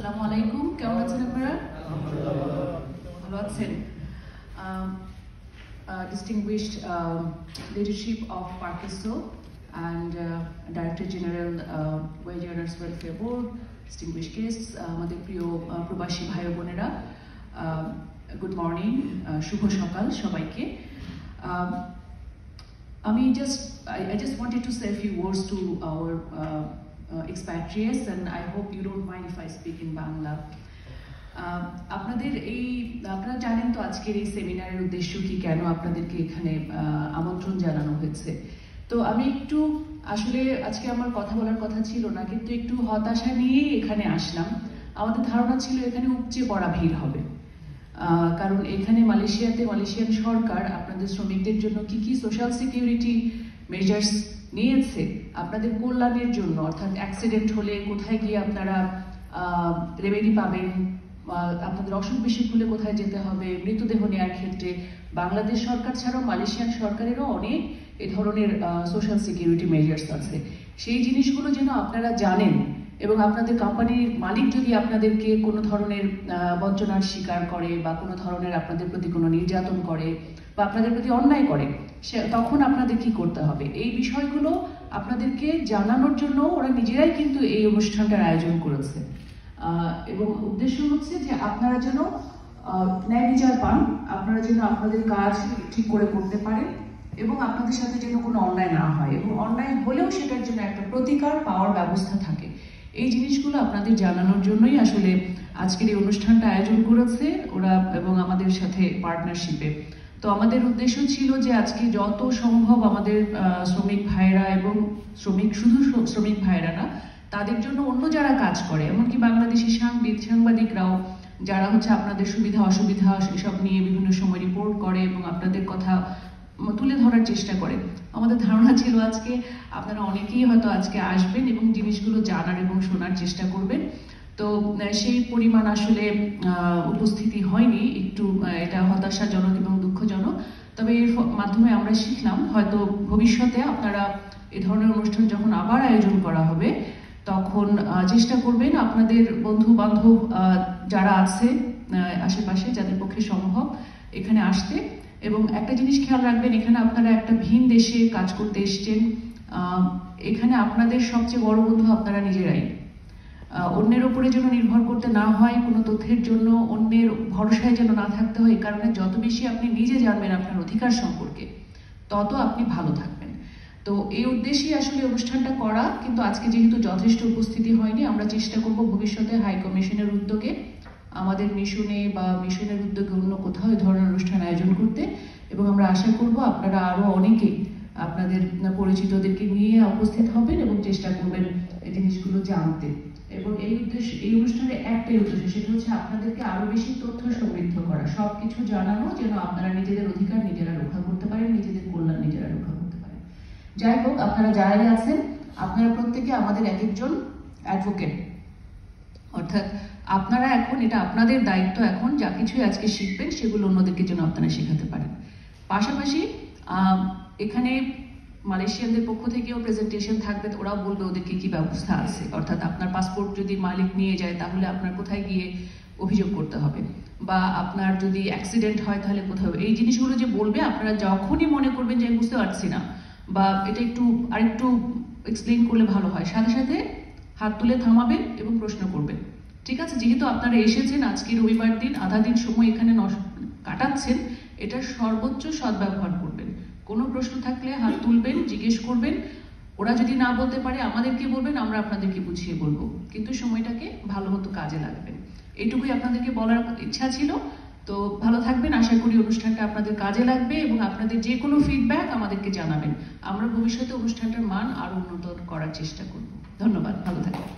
আসসালামু আলাইকুম, কেমন আছেন আপনারা? ভালো আছেন? Distinguished leadership of Parkiso and Director General Wage Earners Welfare Board, distinguished guests, আমাদের প্রিয় প্রবাসী ভাই বোনেরা, গুড মর্নিং, শুভ সকাল সবাইকে। I just wanted to say a few words to our expatriates, and I hope you don't mind if I speak in Bangla. আপনারা জানেন তো আজকের এই সেমিনারের উদ্দেশ্য কি, কেন আপনাদেরকে এখানে আমন্ত্রণ জানানো হয়েছে। তো আমি একটু আসলে আজকে আমার কথা বলার কথা ছিল না, কিন্তু একটু হতাশা নিয়েই এখানে আসলাম। আমাদের ধারণা ছিল এখানে উপচে পড়া ভিড় হবে, কারণ এখানে মালয়েশিয়ান সরকার আপনাদের শ্রমিকদের জন্য কি কি সোশ্যাল সিকিউরিটি মেজার্স নিয়েছে আপনাদের কল্যাণের জন্য, অর্থাৎ অ্যাক্সিডেন্ট হলে কোথায় গিয়ে আপনারা রেমেডি পাবেন, আপনাদের অসুখ বিসুখ হলে কোথায় যেতে হবে, মৃতদেহ নেওয়ার ক্ষেত্রে বাংলাদেশ সরকার ছাড়াও মালয়েশিয়ান সরকারেরও অনেক এ ধরনের সোশ্যাল সিকিউরিটি মেজার্স আছে। সেই জিনিসগুলো যেন আপনারা জানেন, এবং আপনাদের কোম্পানির মালিক যদি আপনাদেরকে কোনো ধরনের বঞ্চনার শিকার করে বা কোনো ধরনের আপনাদের প্রতি কোনো নির্যাতন করে বা আপনাদের প্রতি অন্যায় করে, তখন আপনাদের কি করতে হবে, এই বিষয়গুলো আপনাদেরকে জানানোর জন্য ওরা নিজেরাই কিন্তু এই অনুষ্ঠানটার আয়োজন করেছে। এবং উদ্দেশ্য হচ্ছে যে আপনারা যেন ন্যায় বিচার পান, আপনারা যেন আপনাদের কাজ ঠিক করে করতে পারেন এবং আপনাদের সাথে যেন কোনো অন্যায় না হয়, এবং অন্যায় হলেও সেটার জন্য একটা প্রতিকার পাওয়ার ব্যবস্থা থাকে। এই জিনিসগুলো আপনাদের জানানোর জন্যই আসলে আজকের এই অনুষ্ঠানটা আয়োজন করেছে ওরা এবং আমাদের সাথে পার্টনারশিপে। তো আমাদের উদ্দেশ্য ছিল যে আজকে যত সম্ভব আমাদের শ্রমিক ভাইয়েরা এবং শুধু শ্রমিক ভাইয়েরা না, তাদের জন্য অন্য যারা কাজ করে, এমনকি বাংলাদেশি সাংবাদিকরাও যারা হচ্ছে আপনাদের সুবিধা অসুবিধা এসব নিয়ে বিভিন্ন সময় রিপোর্ট করে এবং আপনাদের কথা তুলে ধরার চেষ্টা করে। আমাদের ধারণা ছিল আজকে আপনারা অনেকেই হয়তো আজকে আসবেন এবং জিনিসগুলো জানার এবং শোনার চেষ্টা করবেন। তো সেই পরিমাণ আসলে উপস্থিতি হয়নি, একটু এটা হতাশাজনক এবং দুঃখজনক। তবে এর মাধ্যমে আমরা শিখলাম হয়তো ভবিষ্যতে আপনারা এ ধরনের অনুষ্ঠান যখন আবার আয়োজন করা হবে তখন চেষ্টা করবেন আপনাদের বন্ধু বান্ধব যারা আছে আশেপাশে, যাদের পক্ষে সম্ভব এখানে আসতে। এবং একটা জিনিস খেয়াল রাখবেন, এখানে আপনারা একটা ভিন দেশে কাজ করতে এসছেন, এখানে আপনাদের সবচেয়ে বড় বন্ধু আপনারা নিজেরাই। অন্যের উপরে যেন নির্ভর করতে না হয়, কোনো তথ্যের জন্য অন্যের ভরসায় যেন না থাকতে হয়। এই কারণে যত বেশি আপনি নিজে জানবেন আপনার অধিকার সম্পর্কে, তত আপনি ভালো থাকবেন। তো এই উদ্দেশ্যেই আসলে অনুষ্ঠানটা করা, কিন্তু আজকে যেহেতু যথেষ্ট উপস্থিতি হয়নি, আমরা চেষ্টা করব ভবিষ্যতে হাই কমিশনের উদ্যোগে, আমাদের মিশনে বা মিশনের উদ্যোগে অন্য কোথাও এই ধরনের অনুষ্ঠান আয়োজন করতে। এবং আমরা আশা করব আপনারা আরো অনেকে আপনাদের পরিচিতদেরকে নিয়ে উপস্থিত হবেন এবং চেষ্টা করবেন এই জিনিসগুলো জানতে। এবং এই অনুষ্ঠানের একটাই উদ্দেশ্য, সেটা হচ্ছে আপনাদেরকে আরো বেশি তথ্য সমৃদ্ধ করা, সবকিছু জানানো যেন আপনারা নিজেদের অধিকার নিজেরা রক্ষা করতে পারেন, নিজেদের কল্যাণ নিজেরা রক্ষা করতে পারেন। যাই হোক, আপনারা যারাই আছেন আপনারা প্রত্যেকে আমাদের এক একজন অ্যাডভোকেট, অর্থাৎ আপনারা এখন এটা আপনাদের দায়িত্ব এখন যা কিছুই আজকে শিখবেন সেগুলো অন্যদেরকে যেন আপনারা শেখাতে পারেন। পাশাপাশি এখানে মালয়েশিয়ানদের পক্ষ থেকেও প্রেজেন্টেশন থাকবে, ওরাও বলবে ওদের কি কি ব্যবস্থা আছে, অর্থাৎ আপনার পাসপোর্ট যদি মালিক নিয়ে যায় তাহলে আপনার কোথায় গিয়ে অভিযোগ করতে হবে, বা আপনার যদি অ্যাক্সিডেন্ট হয় তাহলে কোথায়, এই জিনিসগুলো যে বলবে আপনারা যখনই মনে করবেন যে আমি বুঝতে পারছি না বা এটা আরেকটু এক্সপ্লেইন করলে ভালো হয়, সাথে সাথে হাত তুলে থামাবেন এবং প্রশ্ন করবেন। ঠিক আছে, যেহেতু আপনারা এসেছেন আজকে রবিবার দিন, আধা দিন সময় এখানে কাটাচ্ছেন, এটার সর্বোচ্চ সদ্ব্যবহার করবেন। কোনো প্রশ্ন থাকলে হাত তুলবেন, জিজ্ঞেস করবেন, ওরা যদি না বলতে পারে আমাদেরকে বলবেন, আমরা আপনাদেরকে বুঝিয়ে বলবো, কিন্তু সময়টাকে ভালো মতো কাজে লাগবেন। এইটুকুই আপনাদেরকে বলার ইচ্ছা ছিল। তো ভালো থাকবেন, আশা করি অনুষ্ঠানটা আপনাদের কাজে লাগবে এবং আপনাদের যে কোনো ফিডব্যাক আমাদেরকে জানাবেন। আমরা ভবিষ্যতে অনুষ্ঠানটার মান আরো উন্নত করার চেষ্টা করব। ধন্যবাদ, ভালো থাকবেন।